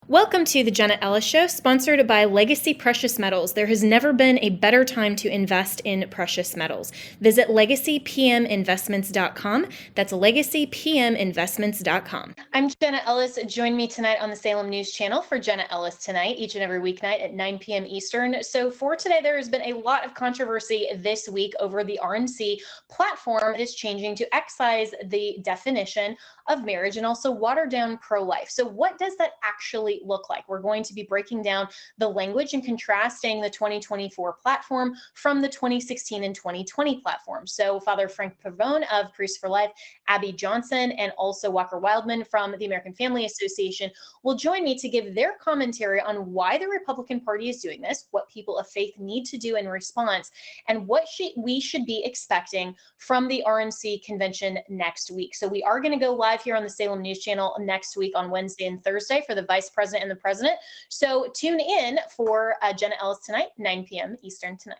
Welcome to the Jenna Ellis Show, sponsored by Legacy Precious Metals. There has never been a better time to invest in precious metals. Visit legacypminvestments.com. That's legacypminvestments.com. I'm Jenna Ellis. Join me tonight on the Salem News Channel for Jenna Ellis Tonight, each and every weeknight at 9 p.m. Eastern. So for today, there has been a lot of controversy this week over the RNC platform that is changing to excise the definition of marriage and also water down pro-life. So what does that actually look like? We're going to be breaking down the language and contrasting the 2024 platform from the 2016 and 2020 platform. So Father Frank Pavone of Priests for Life, Abby Johnson, and also Walker Wildmon from the American Family Association will join me to give their commentary on why the Republican Party is doing this, what people of faith need to do in response, and what we should be expecting from the RNC convention next week. So we are going to go live here on the Salem News Channel next week on Wednesday and Thursday for the Vice President and the President. So tune in for Jenna Ellis Tonight, 9 p.m. Eastern tonight.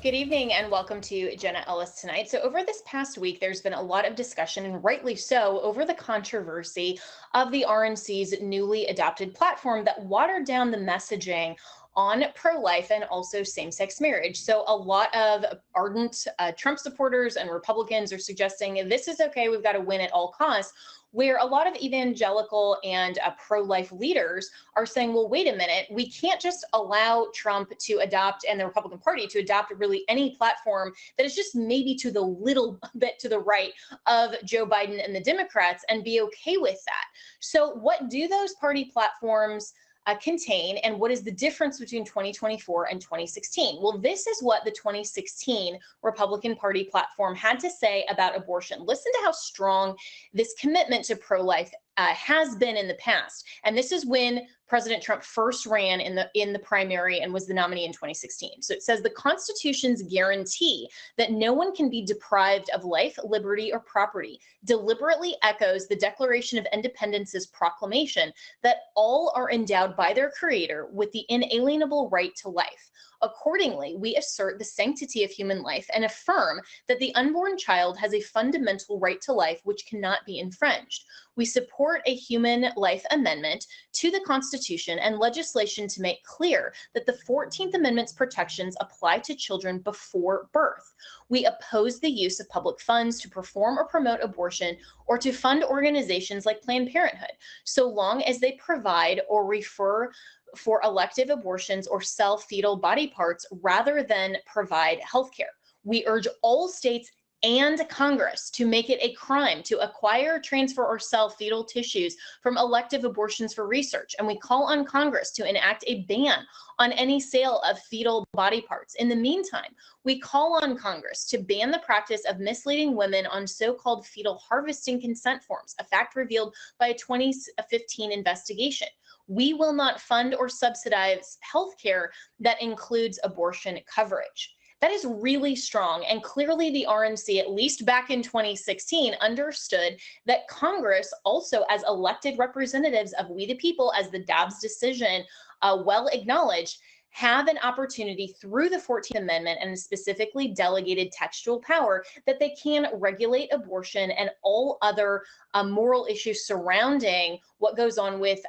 Good evening and welcome to Jenna Ellis Tonight. So over this past week, there's been a lot of discussion, and rightly so, over the controversy of the RNC's newly adopted platform that watered down the messaging on pro-life and also same-sex marriage. So a lot of ardent Trump supporters and Republicans are suggesting this is okay, we've got to win at all costs, where a lot of evangelical and pro-life leaders are saying, well, wait a minute, we can't just allow Trump to adopt and the Republican Party to adopt really any platform that is just maybe to the little bit to the right of Joe Biden and the Democrats and be okay with that. So what do those party platforms contain, and what is the difference between 2024 and 2016? Well, this is what the 2016 Republican Party platform had to say about abortion. Listen to how strong this commitment to pro-life has been in the past. And this is when President Trump first ran in the primary and was the nominee in 2016. So it says the Constitution's guarantee that no one can be deprived of life, liberty, or property deliberately echoes the Declaration of Independence's proclamation that all are endowed by their Creator with the inalienable right to life. Accordingly, we assert the sanctity of human life and affirm that the unborn child has a fundamental right to life which cannot be infringed. We support a human life amendment to the Constitution and legislation to make clear that the 14th Amendment's protections apply to children before birth. We oppose the use of public funds to perform or promote abortion or to fund organizations like Planned Parenthood, so long as they provide or refer for elective abortions or sell fetal body parts rather than provide health care. We urge all states and Congress to make it a crime to acquire, transfer, or sell fetal tissues from elective abortions for research. And we call on Congress to enact a ban on any sale of fetal body parts. In the meantime, we call on Congress to ban the practice of misleading women on so-called fetal harvesting consent forms, a fact revealed by a 2015 investigation. We will not fund or subsidize healthcare that includes abortion coverage. That is really strong. And clearly the RNC, at least back in 2016, understood that Congress also, as elected representatives of we the people, as the Dobbs decision well acknowledged, have an opportunity through the 14th Amendment and specifically delegated textual power that they can regulate abortion and all other moral issues surrounding what goes on with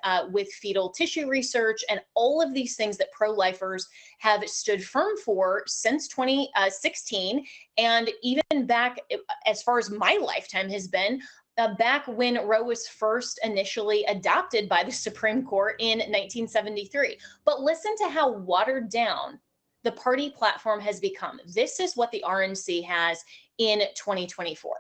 fetal tissue research and all of these things that pro-lifers have stood firm for since 2016, and even back as far as my lifetime has been, back when Roe was first initially adopted by the Supreme Court in 1973. But listen to how watered down the party platform has become. This is what the RNC has in 2024.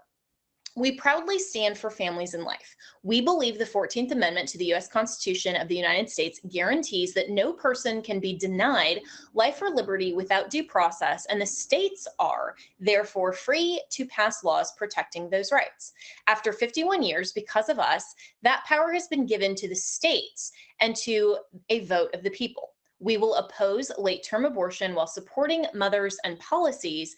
We proudly stand for families and life. We believe the 14th Amendment to the U.S. Constitution of the United States guarantees that no person can be denied life or liberty without due process, and the states are, therefore, free to pass laws protecting those rights. After 51 years, because of us, that power has been given to the states and to a vote of the people. We will oppose late term abortion while supporting mothers and policies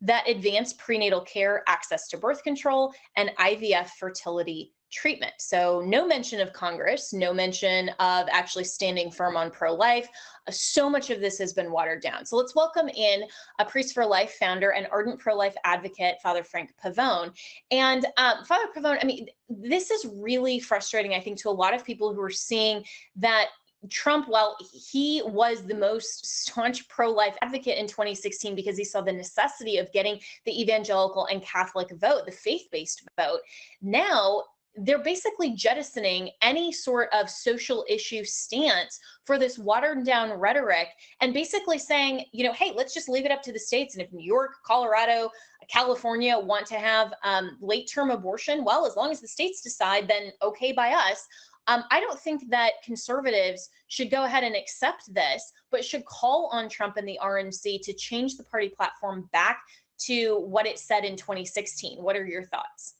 that advance prenatal care, access to birth control, and IVF fertility treatment. So, no mention of Congress, no mention of actually standing firm on pro life. So much of this has been watered down. So, let's welcome in a Priest for Life founder and ardent pro life advocate, Father Frank Pavone. And Father Pavone, I mean, this is really frustrating, I think, to a lot of people who are seeing that Trump, while he was the most staunch pro-life advocate in 2016 because he saw the necessity of getting the evangelical and Catholic vote, the faith-based vote, now they're basically jettisoning any sort of social issue stance for this watered down rhetoric and basically saying, you know, hey, let's just leave it up to the states. And if New York, Colorado, California want to have late term abortion, well, as long as the states decide, then okay by us. I don't think that conservatives should go ahead and accept this, but should call on Trump and the RNC to change the party platform back to what it said in 2016. What are your thoughts?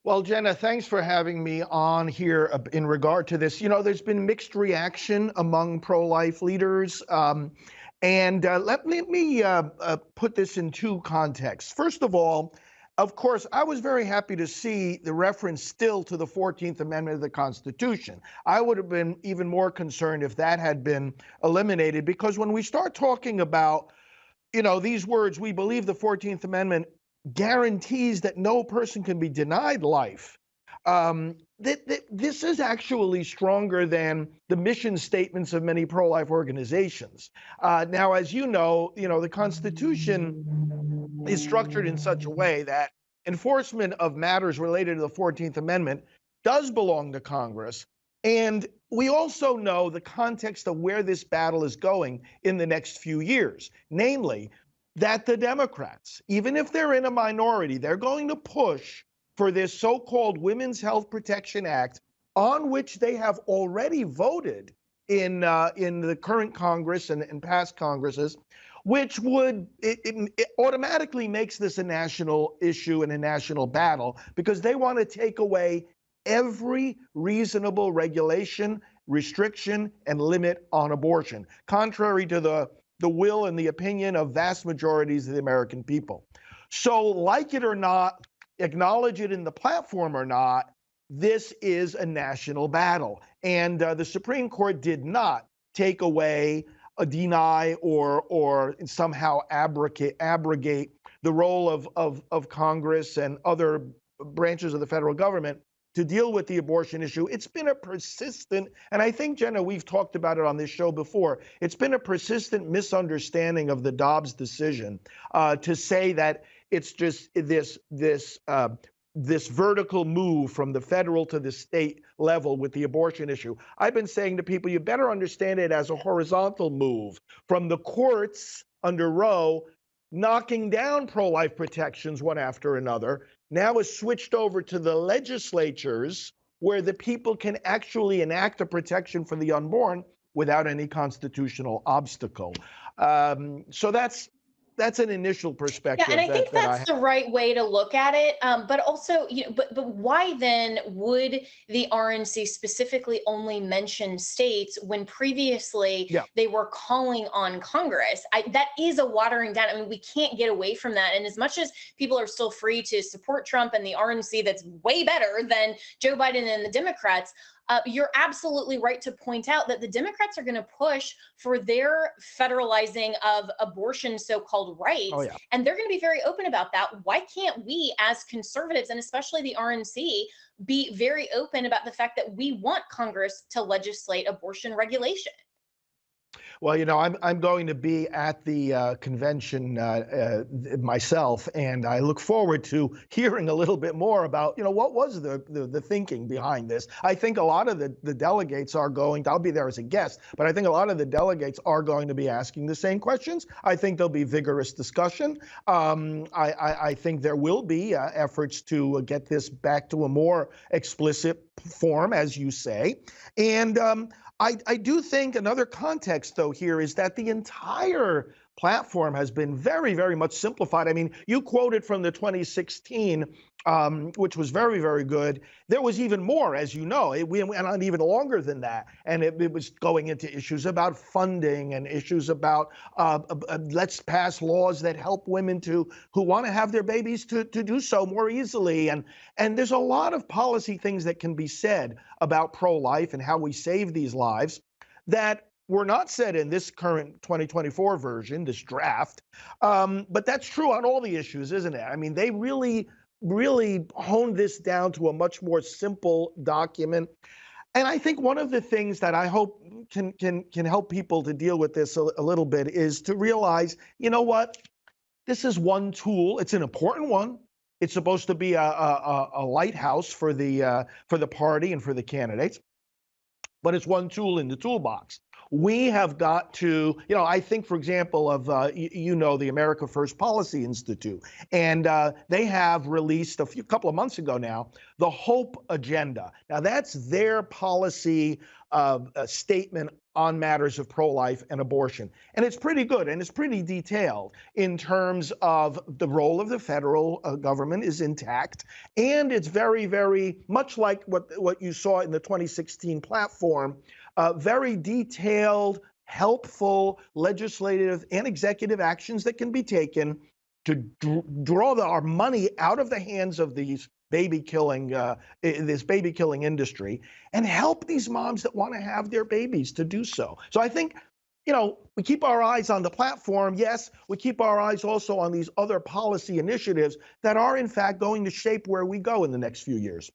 Well, Jenna, thanks for having me on here in regard to this. You know, there's been mixed reaction among pro-life leaders. Let me put this in two contexts. First of all, of course, I was very happy to see the reference still to the 14th Amendment of the Constitution. I would have been even more concerned if that had been eliminated, because when we start talking about, you know, these words, we believe the 14th Amendment guarantees that no person can be denied life. This is actually stronger than the mission statements of many pro-life organizations. Now, as you know, the Constitution is structured in such a way that enforcement of matters related to the 14th Amendment does belong to Congress. And we also know the context of where this battle is going in the next few years, namely that the Democrats, even if they're in a minority, they're going to push for this so-called Women's Health Protection Act, on which they have already voted in the current Congress and past Congresses, which would it automatically makes this a national issue and a national battle, because they want to take away every reasonable regulation, restriction, and limit on abortion, contrary to the will and the opinion of vast majorities of the American people. So, like it or not, acknowledge it in the platform or not, this is a national battle. And the Supreme Court did not take away, deny, or somehow abrogate the role of Congress and other branches of the federal government to deal with the abortion issue. It's been a persistent, and I think, Jenna, we've talked about it on this show before, it's been a persistent misunderstanding of the Dobbs decision to say that it's just this vertical move from the federal to the state level with the abortion issue. I've been saying to people, you better understand it as a horizontal move from the courts under Roe, knocking down pro-life protections one after another. Now is switched over to the legislatures, where the people can actually enact a protection for the unborn without any constitutional obstacle. So that's an initial perspective. Yeah, and I think that's the right way to look at it. But also, but why then would the RNC specifically only mention states when previously they were calling on Congress? That is a watering down. I mean, we can't get away from that. And as much as people are still free to support Trump and the RNC, that's way better than Joe Biden and the Democrats. You're absolutely right to point out that the Democrats are going to push for their federalizing of abortion so-called rights. Oh, yeah. And they're going to be very open about that. Why can't we, as conservatives, and especially the RNC, be very open about the fact that we want Congress to legislate abortion regulation? Well, I'm going to be at the convention myself, and I look forward to hearing a little bit more about, what was the thinking behind this. I think a lot of the delegates are going. I'll be there as a guest, but I think a lot of the delegates are going to be asking the same questions. I think there'll be vigorous discussion. I think there will be efforts to get this back to a more explicit form, as you say, and I do think another context, though, here is that the entire platform has been very, very much simplified. I mean, you quoted from the 2016, which was very, very good. There was even more, as you know. We went on even longer than that. And it was going into issues about funding and issues about let's pass laws that help women who want to have their babies to do so more easily. And there's a lot of policy things that can be said about pro-life and how we save these lives that were not said in this current 2024 version, this draft. But that's true on all the issues, isn't it? I mean, they really, really honed this down to a much more simple document. And I think one of the things that I hope can help people to deal with this a little bit is to realize, you know what? This is one tool. It's an important one. It's supposed to be a lighthouse for the party and for the candidates, but it's one tool in the toolbox. We have got to, I think, for example, of, the America First Policy Institute, and they have released a couple of months ago now, the HOPE agenda. Now, that's their policy statement on matters of pro-life and abortion. And it's pretty good, and it's pretty detailed in terms of the role of the federal government is intact. And it's very, very much like what you saw in the 2016 platform, very detailed, helpful legislative and executive actions that can be taken to draw our money out of the hands of these baby killing industry and help these moms that want to have their babies to do so. So I think, we keep our eyes on the platform. Yes, we keep our eyes also on these other policy initiatives that are, in fact, going to shape where we go in the next few years.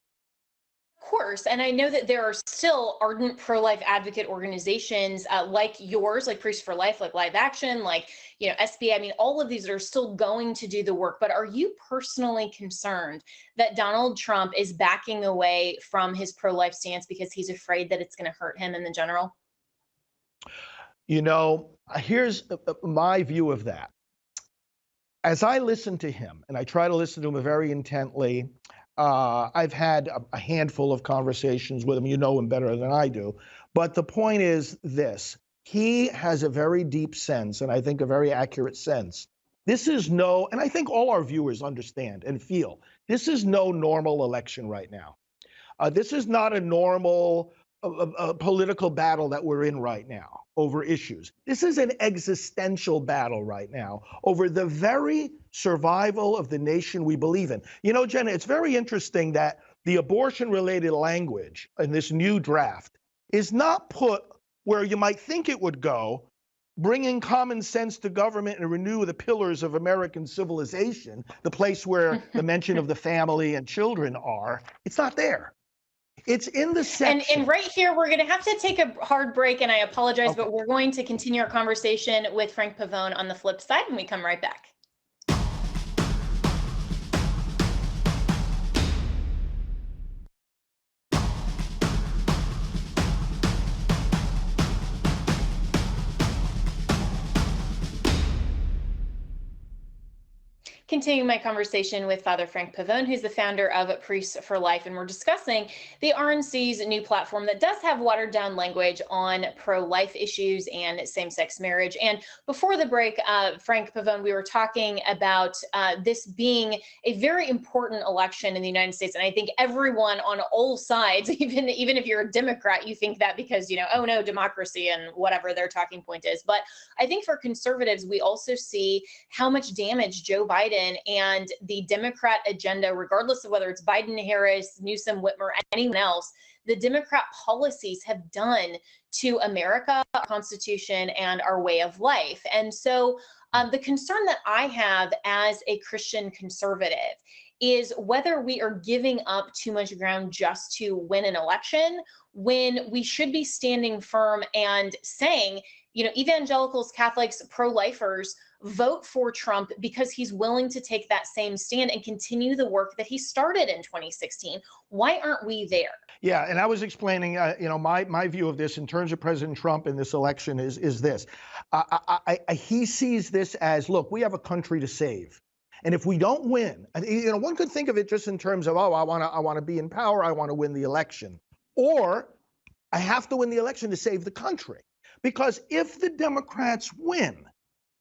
Of course. And I know that there are still ardent pro-life advocate organizations like yours, like Priests for Life, like Live Action, like, SBA. I mean, all of these are still going to do the work. But are you personally concerned that Donald Trump is backing away from his pro-life stance because he's afraid that it's going to hurt him in the general? Here's my view of that. As I listen to him, and I try to listen to him very intently, I've had a handful of conversations with him. You know him better than I do. But the point is this. He has a very deep sense, and I think a very accurate sense. This is and I think all our viewers understand and feel, this is no normal election right now. This is not a normal political battle that we're in right now over issues. This is an existential battle right now over the very survival of the nation we believe in. Jenna, it's very interesting that the abortion-related language in this new draft is not put where you might think it would go, bringing common sense to government and renew the pillars of American civilization, the place where the mention of the family and children are. It's not there. It's in the section. And right here, we're going to have to take a hard break, and I apologize, but we're going to continue our conversation with Frank Pavone on the flip side when we come right back. Continuing my conversation with Father Frank Pavone, who's the founder of Priests for Life, and we're discussing the RNC's new platform that does have watered down language on pro-life issues and same-sex marriage. And before the break, Frank Pavone, we were talking about this being a very important election in the United States. And I think everyone on all sides, even if you're a Democrat, you think that because, oh no, democracy and whatever their talking point is. But I think for conservatives, we also see how much damage Joe Biden and the Democrat agenda, regardless of whether it's Biden, Harris, Newsom, Whitmer, anyone else, the Democrat policies have done to America, our Constitution, and our way of life. And so the concern that I have as a Christian conservative is whether we are giving up too much ground just to win an election, when we should be standing firm and saying, evangelicals, Catholics, pro-lifers, vote for Trump because he's willing to take that same stand and continue the work that he started in 2016. Why aren't we there? Yeah, and I was explaining, my view of this in terms of President Trump in this election is this. He sees this as, look, we have a country to save. And if we don't win, one could think of it just in terms of, oh, I want to be in power, I want to win the election. Or I have to win the election to save the country. Because if the Democrats win,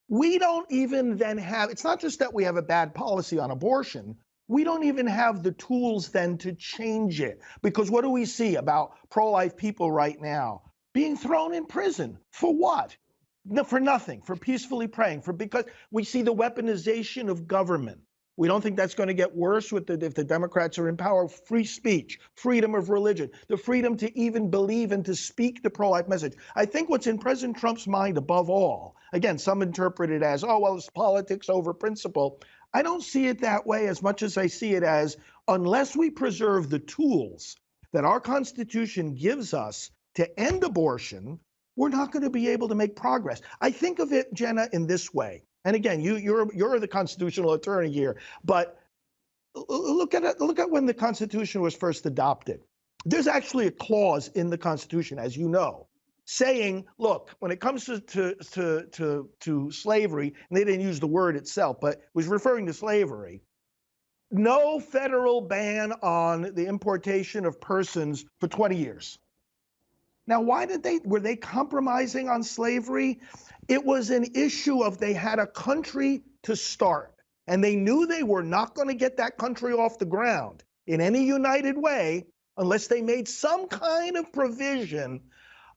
we don't even then have, it's not just that we have a bad policy on abortion, we don't even have the tools then to change it. Because what do we see about pro-life people right now? Being thrown in prison. For what? No, for nothing, for peacefully praying, because we see the weaponization of government. We don't think that's going to get worse if the Democrats are in power. Free speech, freedom of religion, the freedom to even believe and to speak the pro-life message. I think what's in President Trump's mind above all, again, some interpret it as, oh, well, it's politics over principle. I don't see it that way as much as I see it as, unless we preserve the tools that our Constitution gives us to end abortion, we're not going to be able to make progress. I think of it, Jenna, in this way. And again, you're the constitutional attorney here, but look at it. Look at when the Constitution was first adopted. There's actually a clause in the Constitution, as you know, saying, look, when it comes to slavery, and they didn't use the word itself, but it was referring to slavery, no federal ban on the importation of persons for 20 years. Now, were they compromising on slavery? It was an issue of they had a country to start, and they knew they were not going to get that country off the ground in any united way unless they made some kind of provision.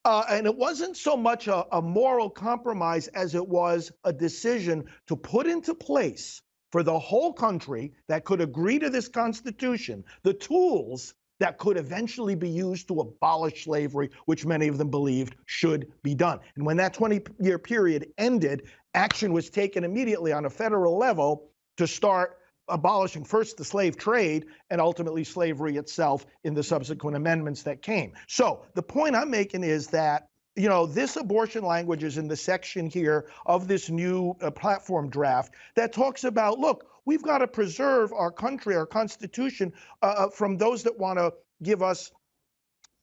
And it wasn't so much a moral compromise as it was a decision to put into place for the whole country that could agree to this Constitution the tools that could eventually be used to abolish slavery, which many of them believed should be done. And when that 20-year period ended, action was taken immediately on a federal level to start abolishing first the slave trade and ultimately slavery itself in the subsequent amendments that came. So the point I'm making is that, this abortion language is in the section here of this new platform draft that talks about, look, we've got to preserve our country, our Constitution, from those that want to give us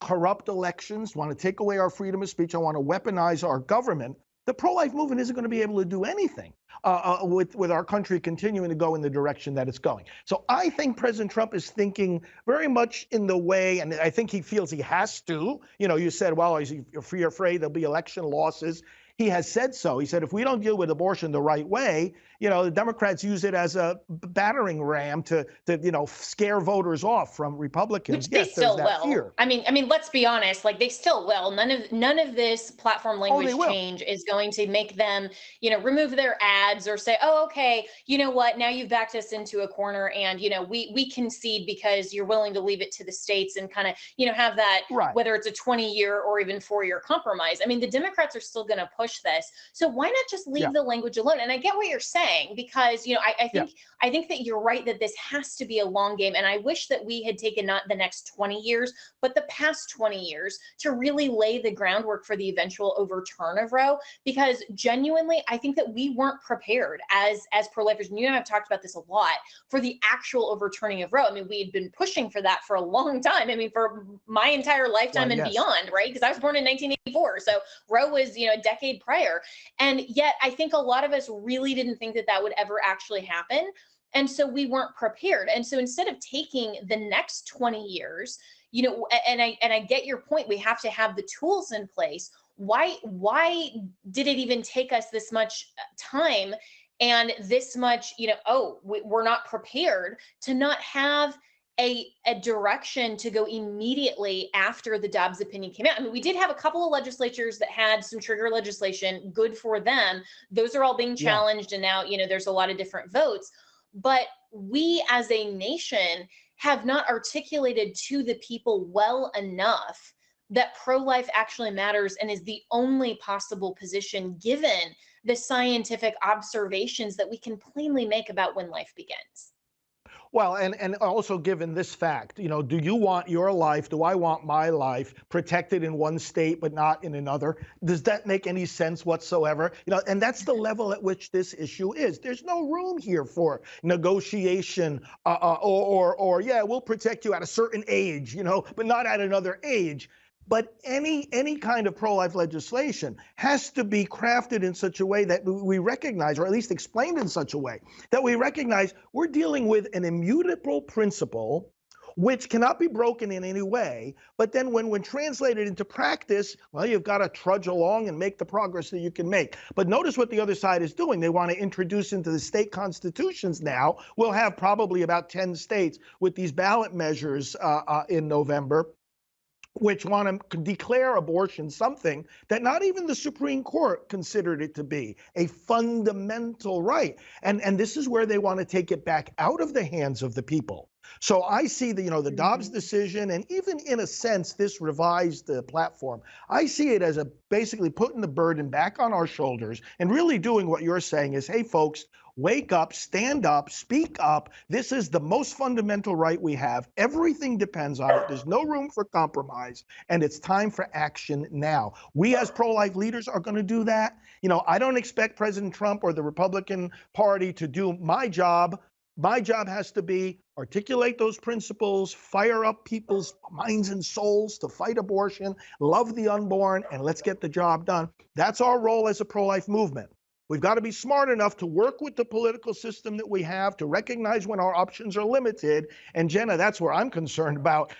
corrupt elections, want to take away our freedom of speech, and want to weaponize our government. The pro-life movement isn't going to be able to do anything with our country continuing to go in the direction that it's going. So I think President Trump is thinking very much in the way, and I think he feels he has to. You said, well, is he afraid there'll be election losses? He has said so. He said, if we don't deal with abortion the right way, the Democrats use it as a battering ram to scare voters off from Republicans. Which they still will. Fear. I mean, let's be honest. Like, they still will. None of this platform language change is going to make them, remove their ads or say, oh, okay, you know what? Now you've backed us into a corner, and we concede because you're willing to leave it to the states and kind of have that, right, whether it's a 20-year or even 4-year compromise. I mean, the Democrats are still going to push this. So why not just leave the language alone? And I get what you're saying, because I think that you're right that this has to be a long game. And I wish that we had taken not the next 20 years, but the past 20 years to really lay the groundwork for the eventual overturn of Roe, because genuinely, I think that we weren't prepared as pro-lifers. And you and I have talked about this a lot, for the actual overturning of Roe. I mean, we had been pushing for that for a long time. I mean, for my entire lifetime and beyond, right? Because I was born in 1984. So Roe was, a decade prior. And yet I think a lot of us really didn't think that that would ever actually happen. And so we weren't prepared. And so instead of taking the next 20 years, and I get your point, we have to have the tools in place. Why did it even take us this much time and this much, we're not prepared to not have a direction to go immediately after the Dobbs opinion came out. I mean, we did have a couple of legislatures that had some trigger legislation, good for them. Those are all being challenged. And now, there's a lot of different votes. But we as a nation have not articulated to the people well enough that pro-life actually matters and is the only possible position given the scientific observations that we can plainly make about when life begins. Well, and also given this fact, do you want your life, do I want my life protected in one state but not in another? Does that make any sense whatsoever? And that's the level at which this issue is. There's no room here for negotiation or yeah, we'll protect you at a certain age, but not at another age. But any kind of pro-life legislation has to be crafted in such a way that we recognize, or at least explained in such a way, that we recognize we're dealing with an immutable principle which cannot be broken in any way. But then when translated into practice, well, you've got to trudge along and make the progress that you can make. But notice what the other side is doing. They want to introduce into the state constitutions now. We'll have probably about 10 states with these ballot measures in November, which want to declare abortion something that not even the Supreme Court considered it to be a fundamental right. And this is where they want to take it back out of the hands of the people. So I see the Dobbs decision, and even in a sense, this revised platform, I see it as basically putting the burden back on our shoulders and really doing what you're saying is, hey, folks, wake up, stand up, speak up. This is the most fundamental right we have. Everything depends on it. There's no room for compromise, and it's time for action now. We as pro-life leaders are going to do that. I don't expect President Trump or the Republican Party to do my job. My job has to be articulate those principles, fire up people's minds and souls to fight abortion, love the unborn, and let's get the job done. That's our role as a pro-life movement. We've got to be smart enough to work with the political system that we have, to recognize when our options are limited. And Jenna, that's where I'm concerned about,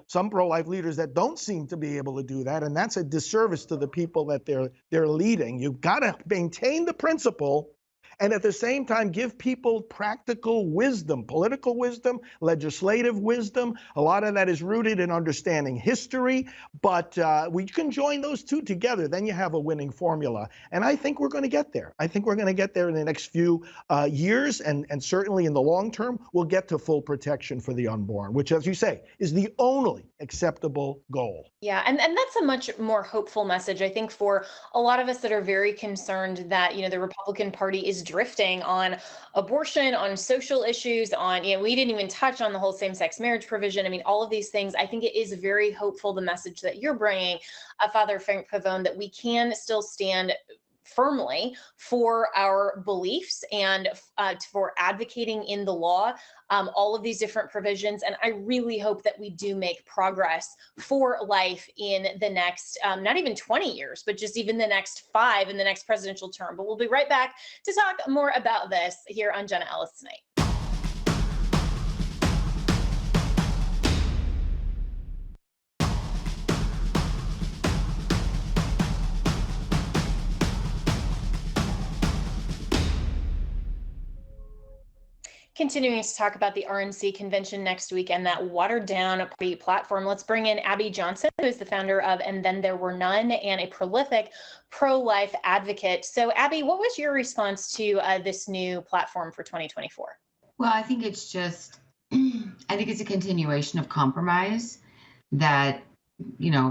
some pro-life leaders that don't seem to be able to do that. And that's a disservice to the people that they're leading. You've got to maintain the principle and at the same time give people practical wisdom, political wisdom, legislative wisdom. A lot of that is rooted in understanding history, but we can join those two together. Then you have a winning formula. And I think we're going to get there. I think we're going to get there in the next few years, and certainly in the long term, we'll get to full protection for the unborn, which, as you say, is the only acceptable goal. Yeah, and that's a much more hopeful message, I think, for a lot of us that are very concerned that, the Republican Party is drifting on abortion, on social issues, on, we didn't even touch on the whole same-sex marriage provision. I mean, all of these things, I think it is very hopeful, the message that you're bringing, Father Frank Pavone, that we can still stand firmly for our beliefs and for advocating in the law, all of these different provisions. And I really hope that we do make progress for life in the next, not even 20 years, but just even the next 5 in the next presidential term. But we'll be right back to talk more about this here on Jenna Ellis Tonight. Continuing to talk about the RNC convention next week and that watered down party platform, let's bring in Abby Johnson, who is the founder of And Then There Were None and a prolific pro-life advocate. So Abby, what was your response to this new platform for 2024? Well, I think it's a continuation of compromise that,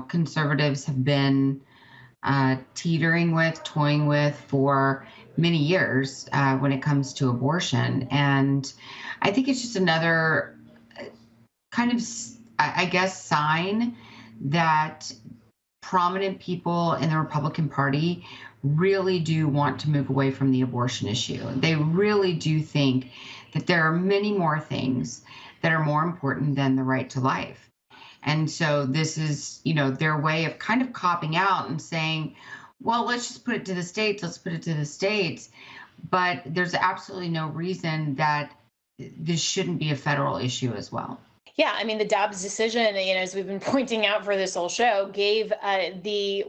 conservatives have been teetering with, toying with for many years when it comes to abortion. And I think it's just another kind of, sign that prominent people in the Republican Party really do want to move away from the abortion issue. They really do think that there are many more things that are more important than the right to life. And so this is, their way of kind of copping out and saying, well, let's just put it to the states. Let's put it to the states. But there's absolutely no reason that this shouldn't be a federal issue as well. Yeah, I mean, the Dobbs decision, as we've been pointing out for this whole show, gave the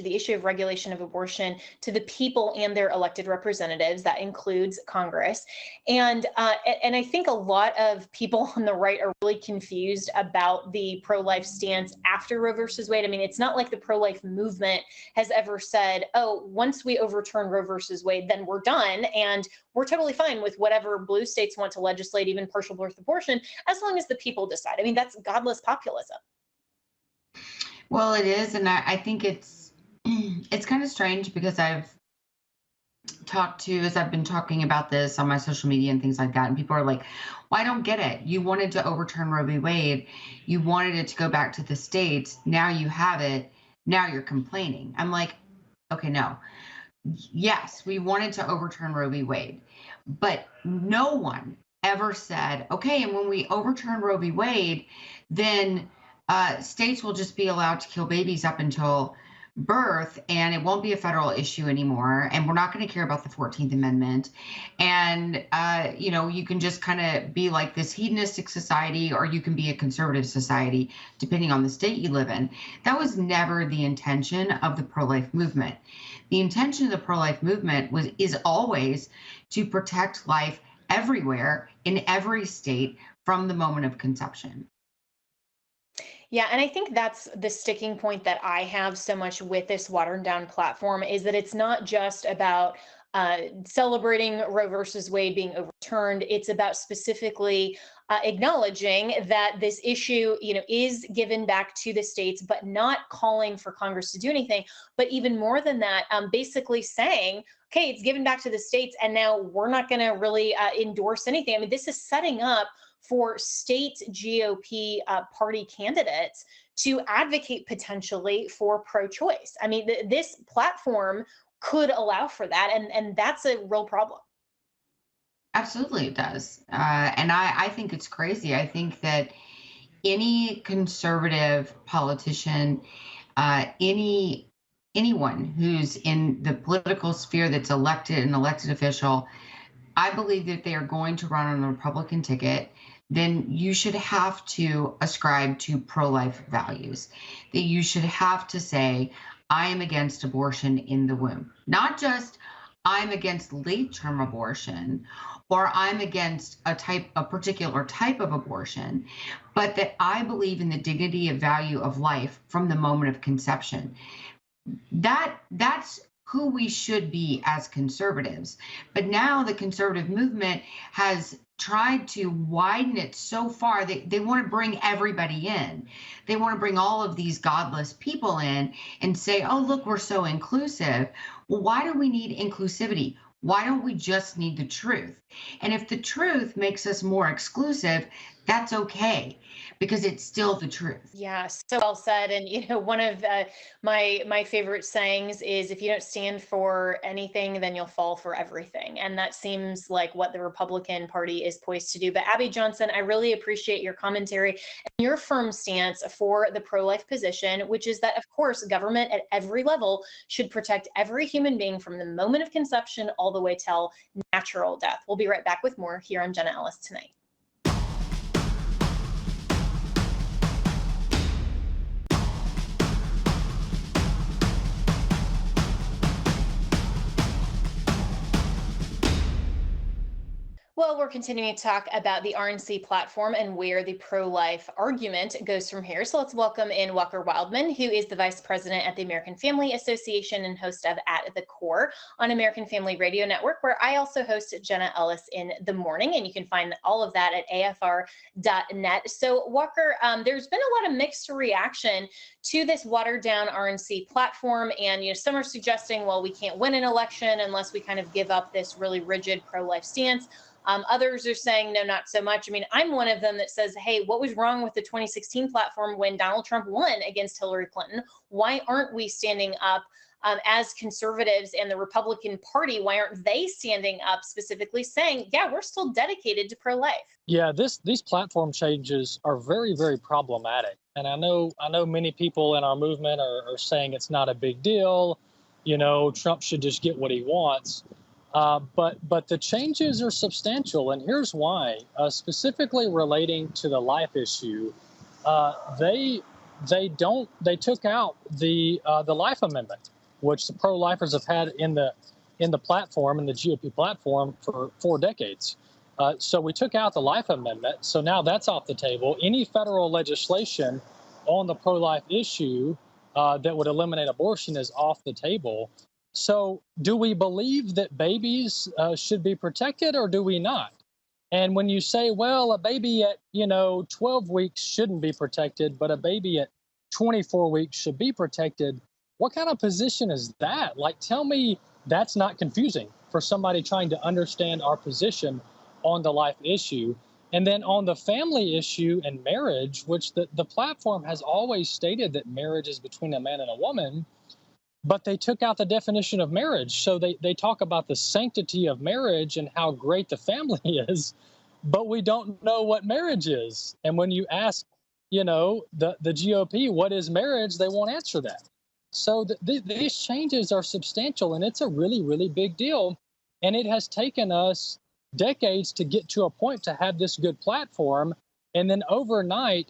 issue of regulation of abortion to the people and their elected representatives. That includes Congress. And I think a lot of people on the right are really confused about the pro-life stance after Roe versus Wade. I mean, it's not like the pro-life movement has ever said, oh, once we overturn Roe versus Wade, then we're done. And we're totally fine with whatever blue states want to legislate, even partial birth abortion, as long as the people decide. I mean, that's godless populism. Well, it is. And I think it's kind of strange because I've talked to, as I've been talking about this on my social media and things like that, and people are like, well, I don't get it. You wanted to overturn Roe v. Wade. You wanted it to go back to the states. Now you have it. Now you're complaining. I'm like, okay, no. Yes, we wanted to overturn Roe v. Wade, but no one ever said, okay, and when we overturn Roe v. Wade, then states will just be allowed to kill babies up until birth, and it won't be a federal issue anymore, and we're not going to care about the 14th Amendment. And you can just kind of be like this hedonistic society, or you can be a conservative society, depending on the state you live in. That was never the intention of the pro-life movement. The intention of the pro-life movement is always to protect life everywhere in every state from the moment of conception. Yeah, and I think that's the sticking point that I have so much with this watered down platform is that it's not just about celebrating Roe versus Wade being overturned. It's about specifically acknowledging that this issue, is given back to the states, but not calling for Congress to do anything. But even more than that, basically saying, okay, it's given back to the states, and now we're not going to really endorse anything. I mean, this is setting up for state GOP party candidates to advocate potentially for pro-choice. I mean, this platform could allow for that, and that's a real problem. Absolutely, it does. And I think it's crazy. I think that any conservative politician, anyone who's in the political sphere that's elected, an elected official, I believe that they are going to run on the Republican ticket, then you should have to ascribe to pro-life values. That you should have to say, I am against abortion in the womb. Not just I'm against late-term abortion, or I'm against a particular type of abortion, but that I believe in the dignity and value of life from the moment of conception. That's who we should be as conservatives. But now the conservative movement has tried to widen it so far that they want to bring everybody in. They want to bring all of these godless people in and say, oh, look, we're so inclusive. Well, why do we need inclusivity? Why don't we just need the truth? And if the truth makes us more exclusive, that's okay, because it's still the truth. Yeah, so well said. And one of my favorite sayings is, "If you don't stand for anything, then you'll fall for everything." And that seems like what the Republican Party is poised to do. But Abby Johnson, I really appreciate your commentary and your firm stance for the pro-life position, which is that, of course, government at every level should protect every human being from the moment of conception all the way till natural death. We'll be right back with more here on Jenna Ellis Tonight. Well, we're continuing to talk about the RNC platform and where the pro-life argument goes from here. So let's welcome in Walker Wildmon, who is the vice president at the American Family Association and host of At the Core on American Family Radio Network, where I also host Jenna Ellis in the morning. And you can find all of that at afr.net. So Walker, there's been a lot of mixed reaction to this watered down RNC platform. And some are suggesting, well, we can't win an election unless we kind of give up this really rigid pro-life stance. Others are saying, no, not so much. I mean, I'm one of them that says, hey, what was wrong with the 2016 platform when Donald Trump won against Hillary Clinton? Why aren't we standing up as conservatives and the Republican Party? Why aren't they standing up specifically saying, yeah, we're still dedicated to pro-life? Yeah, these platform changes are very, very problematic. And I know many people in our movement are saying it's not a big deal. Trump should just get what he wants. But the changes are substantial, and here's why. Specifically relating to the life issue, they took out the Life Amendment, which the pro-lifers have had in the platform, in the GOP platform, for 4 decades. So we took out the Life Amendment, so now that's off the table. Any federal legislation on the pro-life issue that would eliminate abortion is off the table. So do we believe that babies should be protected, or do we not? And when you say, well, a baby at 12 weeks shouldn't be protected, but a baby at 24 weeks should be protected, what kind of position is that? Like, tell me that's not confusing for somebody trying to understand our position on the life issue. And then on the family issue and marriage, which the platform has always stated that marriage is between a man and a woman, but they took out the definition of marriage. So they talk about the sanctity of marriage and how great the family is, but we don't know what marriage is. And when you ask, the GOP, what is marriage, they won't answer that. So these changes are substantial, and it's a really, really big deal. And it has taken us decades to get to a point to have this good platform. And then overnight,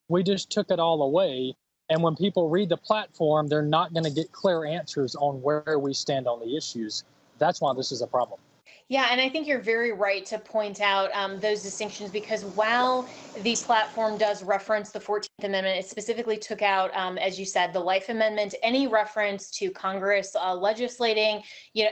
we just took it all away. And when people read the platform, they're not going to get clear answers on where we stand on the issues. That's why this is a problem. Yeah, and I think you're very right to point out those distinctions, because while the platform does reference the 14th Amendment, it specifically took out, as you said, the Life Amendment, any reference to Congress legislating,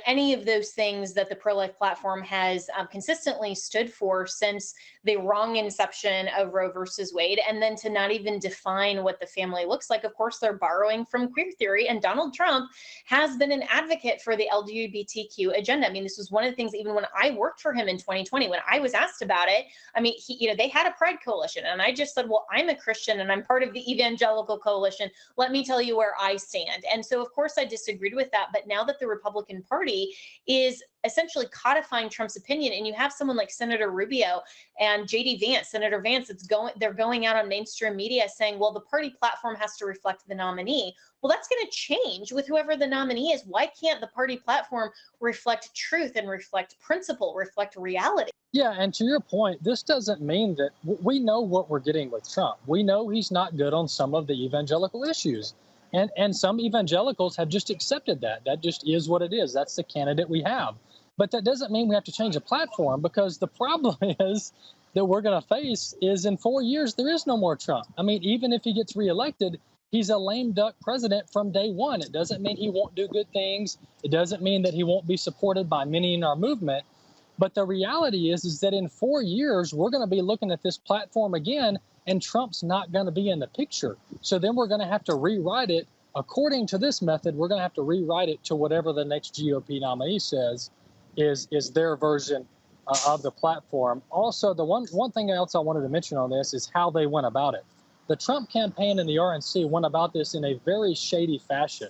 any of those things that the pro-life platform has consistently stood for since the wrong inception of Roe versus Wade, and then to not even define what the family looks like. Of course, they're borrowing from queer theory, and Donald Trump has been an advocate for the LGBTQ agenda. I mean, this was one of the things, even when I worked for him in 2020, when I was asked about it, I mean, they had a pride coalition, and I just said, well, I'm a Christian and I'm part of the evangelical coalition. Let me tell you where I stand. And so, of course, I disagreed with that. But now that the Republican Party is essentially codifying Trump's opinion, and you have someone like Senator Rubio and JD Vance, Senator Vance, they're going out on mainstream media saying, well, the party platform has to reflect the nominee. Well, that's going to change with whoever the nominee is. Why can't the party platform reflect truth and reflect principle, reflect reality? Yeah, and to your point, this doesn't mean that we know what we're getting with Trump. We know he's not good on some of the evangelical issues. And some evangelicals have just accepted that. That just is what it is. That's the candidate we have. But that doesn't mean we have to change the platform, because the problem is that we're going to face is in 4 years, there is no more Trump. I mean, even if he gets reelected, he's a lame duck president from day one. It doesn't mean he won't do good things. It doesn't mean that he won't be supported by many in our movement. But the reality is that in 4 years, we're going to be looking at this platform again, and Trump's not going to be in the picture. So then we're going to have to rewrite it. According to this method, we're going to have to rewrite it to whatever the next GOP nominee says is their version of the platform. Also, the one thing else I wanted to mention on this is how they went about it. The Trump campaign and the RNC went about this in a very shady fashion.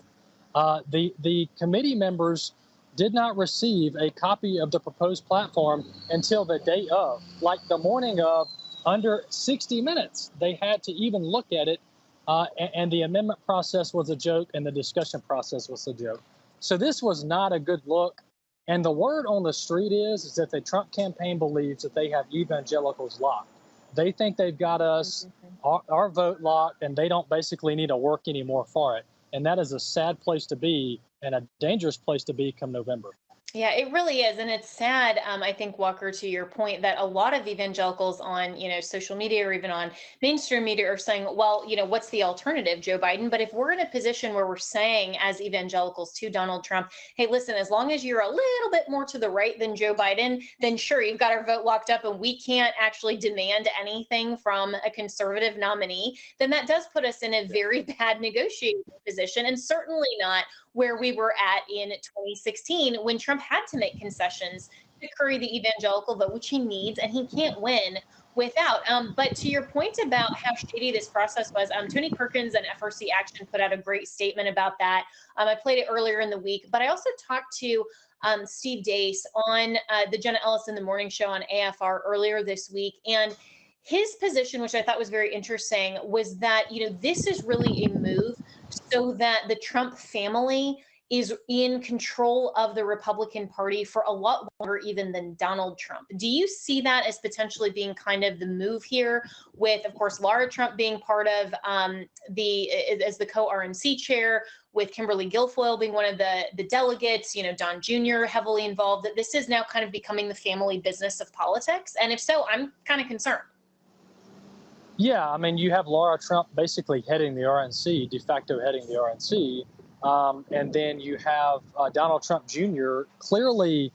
The committee members did not receive a copy of the proposed platform until the day of, like the morning of, under 60 minutes. They had to even look at it, and the amendment process was a joke, and the discussion process was a joke. So this was not a good look. And the word on the street is that the Trump campaign believes that they have evangelicals locked. They think they've got us, our vote locked, and they don't basically need to work anymore for it. And that is a sad place to be and a dangerous place to be come November. Yeah, it really is. And it's sad, I think, Walker, to your point, that a lot of evangelicals on, social media or even on mainstream media are saying, well, what's the alternative, Joe Biden? But if we're in a position where we're saying as evangelicals to Donald Trump, hey, listen, as long as you're a little bit more to the right than Joe Biden, then sure, you've got our vote locked up and we can't actually demand anything from a conservative nominee, then that does put us in a very bad negotiating position, and certainly not where we were at in 2016 when Trump had to make concessions to curry the evangelical vote, which he needs and he can't win without. But to your point about how shady this process was, Tony Perkins and FRC Action put out a great statement about that. I played it earlier in the week, but I also talked to Steve Deace on the Jenna Ellis in the Morning Show on AFR earlier this week. And his position, which I thought was very interesting, was that, this is really a move so that the Trump family is in control of the Republican Party for a lot longer even than Donald Trump. Do you see that as potentially being kind of the move here, with, of course, Laura Trump being part of as the co-RNC chair, with Kimberly Guilfoyle being one of the delegates, Don Jr. heavily involved, that this is now kind of becoming the family business of politics? And if so, I'm kind of concerned. Yeah, I mean, you have Laura Trump basically heading the RNC, de facto heading the RNC. And then you have Donald Trump Jr. clearly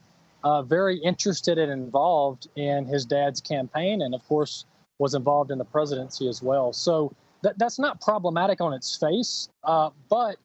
very interested and involved in his dad's campaign, and of course was involved in the presidency as well. So that's not problematic on its face, but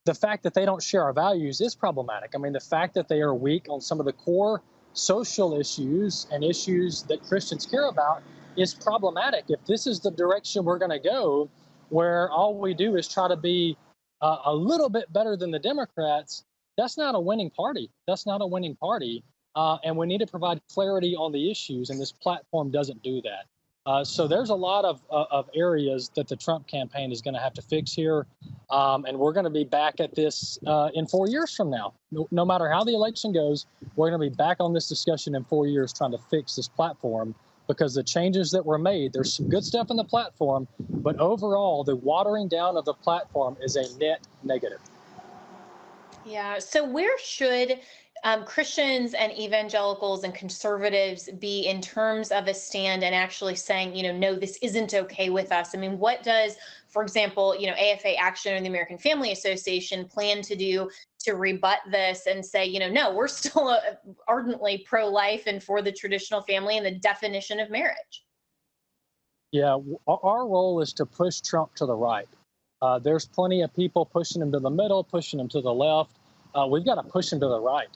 the fact that they don't share our values is problematic. I mean, the fact that they are weak on some of the core social issues and issues that Christians care about is problematic. If this is the direction we're going to go, where all we do is try to be a little bit better than the Democrats, that's not a winning party. That's not a winning party. And we need to provide clarity on the issues, and this platform doesn't do that. So there's a lot of areas that the Trump campaign is going to have to fix here. And we're going to be back at this in 4 years from now. No matter how the election goes, we're going to be back on this discussion in 4 years trying to fix this platform, because the changes that were made, there's some good stuff in the platform, but overall, the watering down of the platform is a net negative. Yeah. So where should Christians and evangelicals and conservatives be in terms of a stand and actually saying, no, this isn't okay with us? I mean, what does, for example, AFA Action or the American Family Association plan to do to rebut this and say, no, we're still ardently pro-life and for the traditional family and the definition of marriage? Yeah, our role is to push Trump to the right. There's plenty of people pushing him to the middle, pushing him to the left. We've got to push him to the right.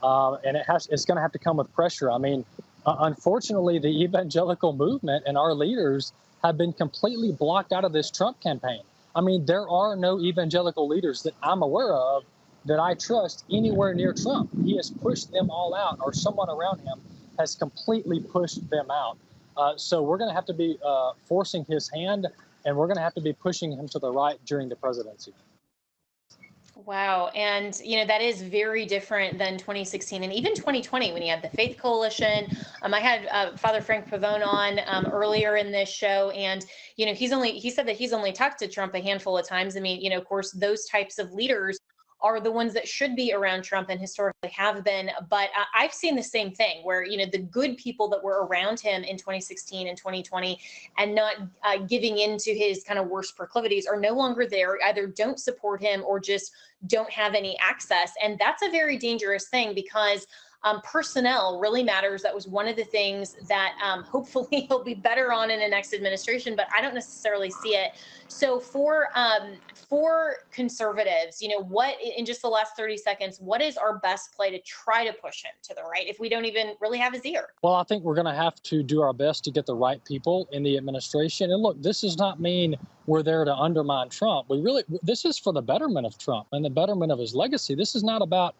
And it's going to have to come with pressure. I mean, unfortunately, the evangelical movement and our leaders have been completely blocked out of this Trump campaign. I mean, there are no evangelical leaders that I'm aware of that I trust anywhere near Trump. He has pushed them all out, or someone around him has completely pushed them out. So we're going to have to be forcing his hand, and we're going to have to be pushing him to the right during the presidency. Wow. And, that is very different than 2016 and even 2020 when you had the Faith Coalition. I had Father Frank Pavone on earlier in this show, and, he said that he's only talked to Trump a handful of times. I mean, of course, those types of leaders are the ones that should be around Trump and historically have been. But I've seen the same thing where, the good people that were around him in 2016 and 2020 and not giving in to his kind of worst proclivities are no longer there, either don't support him or just don't have any access. And that's a very dangerous thing, because personnel really matters. That was one of the things that hopefully he'll be better on in the next administration, but I don't necessarily see it. So for conservatives, what, in just the last 30 seconds, what is our best play to try to push him to the right if we don't even really have his ear? Well, I think we're going to have to do our best to get the right people in the administration. And look, this does not mean we're there to undermine Trump. This is for the betterment of Trump and the betterment of his legacy. This is not about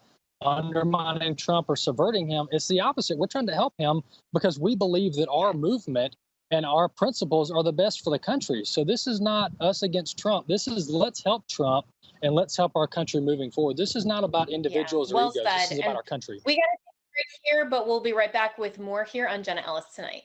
undermining Trump or subverting him. It's the opposite. We're trying to help him because we believe that our movement and our principles are the best for the country. So this is not us against Trump. This is let's help Trump and let's help our country moving forward. This is not about individuals or egos. This is about our country. We got to take a break here, but we'll be right back with more here on Jenna Ellis Tonight.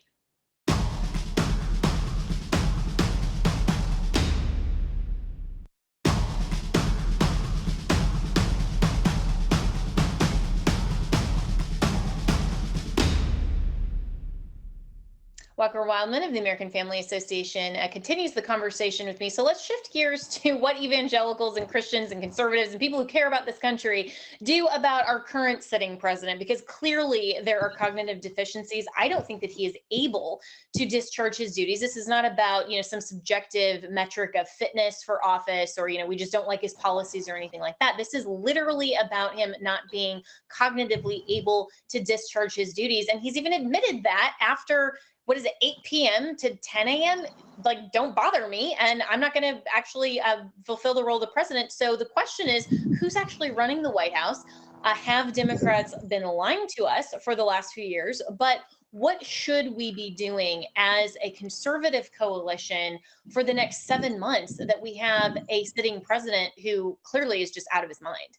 Walker Wildmon of the American Family Association continues the conversation with me. So let's shift gears to what evangelicals and Christians and conservatives and people who care about this country do about our current sitting president, because clearly there are cognitive deficiencies. I don't think that he is able to discharge his duties. This is not about, some subjective metric of fitness for office or, we just don't like his policies or anything like that. This is literally about him not being cognitively able to discharge his duties. And he's even admitted that after 8 p.m. to 10 a.m. Like, don't bother me. And I'm not going to actually fulfill the role of the president. So the question is, who's actually running the White House? Have Democrats been lying to us for the last few years? But what should we be doing as a conservative coalition for the next 7 months that we have a sitting president who clearly is just out of his mind?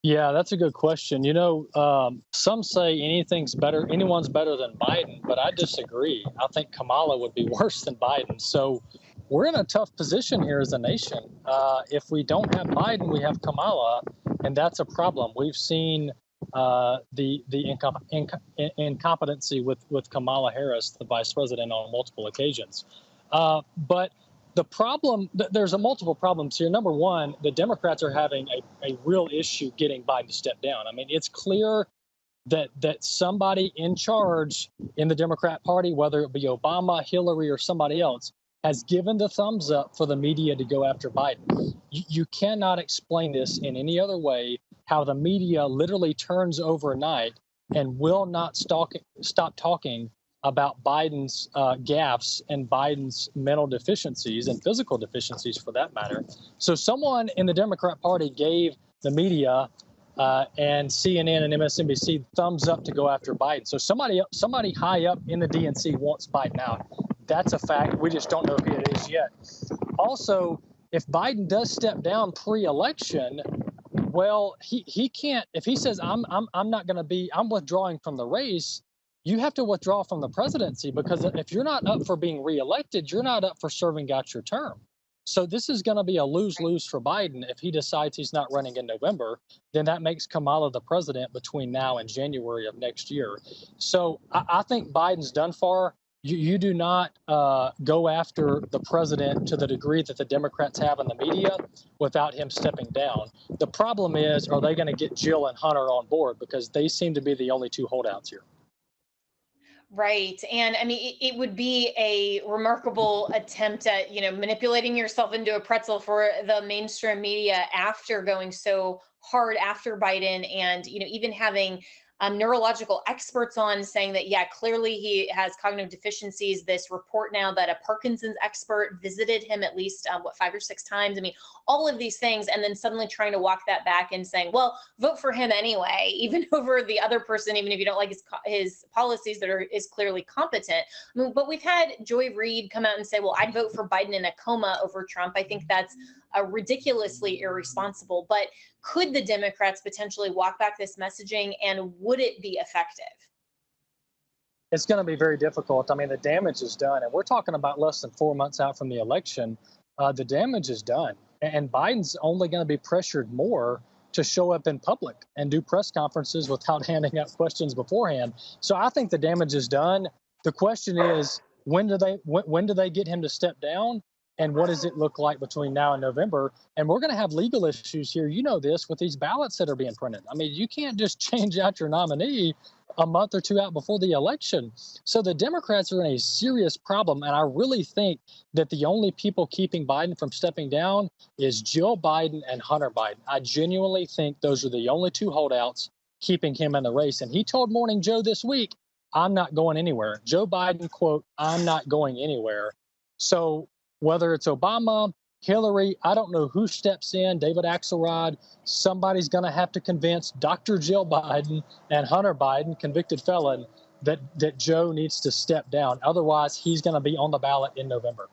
Yeah, that's a good question. Some say anyone's better than Biden, but I disagree. I think Kamala would be worse than Biden. So we're in a tough position here as a nation. If we don't have Biden, we have Kamala, and that's a problem. We've seen the incompetency with Kamala Harris, the vice president, on multiple occasions. But the problem, there's multiple problems here. Number one, the Democrats are having a real issue getting Biden to step down. I mean, it's clear that somebody in charge in the Democrat Party, whether it be Obama, Hillary, or somebody else, has given the thumbs up for the media to go after Biden. You cannot explain this in any other way, how the media literally turns overnight and will not stop talking about Biden's gaffes and Biden's mental deficiencies and physical deficiencies for that matter. So someone in the Democrat Party gave the media and CNN and MSNBC thumbs up to go after Biden. So somebody high up in the DNC wants Biden out. That's a fact. We just don't know who it is yet. Also, if Biden does step down pre-election, well, he can't. If he says I'm not going to be, I'm withdrawing from the race, you have to withdraw from the presidency, because if you're not up for being reelected, you're not up for serving out your term. So this is going to be a lose-lose for Biden. If he decides he's not running in November, then that makes Kamala the president between now and January of next year. So I think Biden's done for. You do not go after the president to the degree that the Democrats have in the media without him stepping down. The problem is, are they going to get Jill and Hunter on board? Because they seem to be the only two holdouts here. Right. And I mean, it would be a remarkable attempt at, manipulating yourself into a pretzel for the mainstream media after going so hard after Biden, and, even having neurological experts on saying that, yeah, clearly he has cognitive deficiencies. This report now that a Parkinson's expert visited him at least, 5 or 6 times. I mean, all of these things, and then suddenly trying to walk that back and saying, well, vote for him anyway, even over the other person, even if you don't like his policies that is clearly competent. I mean, but we've had Joy Reid come out and say, well, I'd vote for Biden in a coma over Trump. I think that's ridiculously irresponsible. But could the Democrats potentially walk back this messaging, and would it be effective? It's going to be very difficult. I mean, the damage is done, and we're talking about less than 4 months out from the election. The damage is done, and Biden's only going to be pressured more to show up in public and do press conferences without handing out questions beforehand. So I think the damage is done. The question is, when do they get him to step down? And what does it look like between now and November? And we're going to have legal issues here. You know this, with these ballots that are being printed. I mean, you can't just change out your nominee a month or two out before the election. So the Democrats are in a serious problem. And I really think that the only people keeping Biden from stepping down is Jill Biden and Hunter Biden. I genuinely think those are the only two holdouts keeping him in the race. And he told Morning Joe this week, I'm not going anywhere. Joe Biden, quote, I'm not going anywhere. So whether it's Obama, Hillary, I don't know who steps in, David Axelrod, somebody's going to have to convince Dr. Jill Biden and Hunter Biden, convicted felon, that Joe needs to step down. Otherwise, he's going to be on the ballot in November.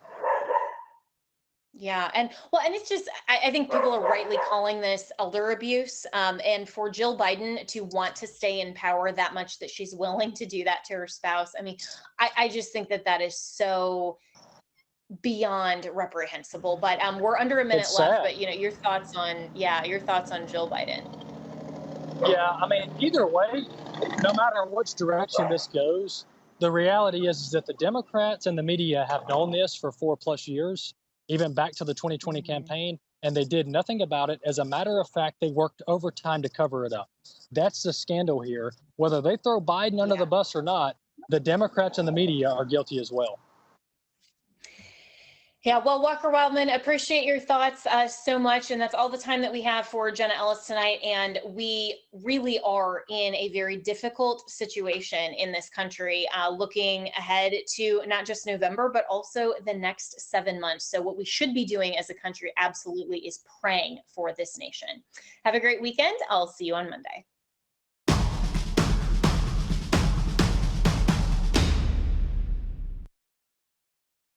Yeah. And it's just, I think people are rightly calling this elder abuse. And for Jill Biden to want to stay in power that much that she's willing to do that to her spouse. I mean, I just think that is so beyond reprehensible. But we're under a minute left. But your thoughts on Jill Biden. Yeah, I mean, either way, no matter which direction this goes, the reality is that the Democrats and the media have known this for 4+ years, even back to the 2020 campaign, and they did nothing about it. As a matter of fact, they worked overtime to cover it up. That's the scandal here. Whether they throw Biden under the bus or not, the Democrats and the media are guilty as well. Yeah, well, Walker Wildmon, appreciate your thoughts so much. And that's all the time that we have for Jenna Ellis tonight. And we really are in a very difficult situation in this country, looking ahead to not just November, but also the next 7 months. So what we should be doing as a country absolutely is praying for this nation. Have a great weekend. I'll see you on Monday.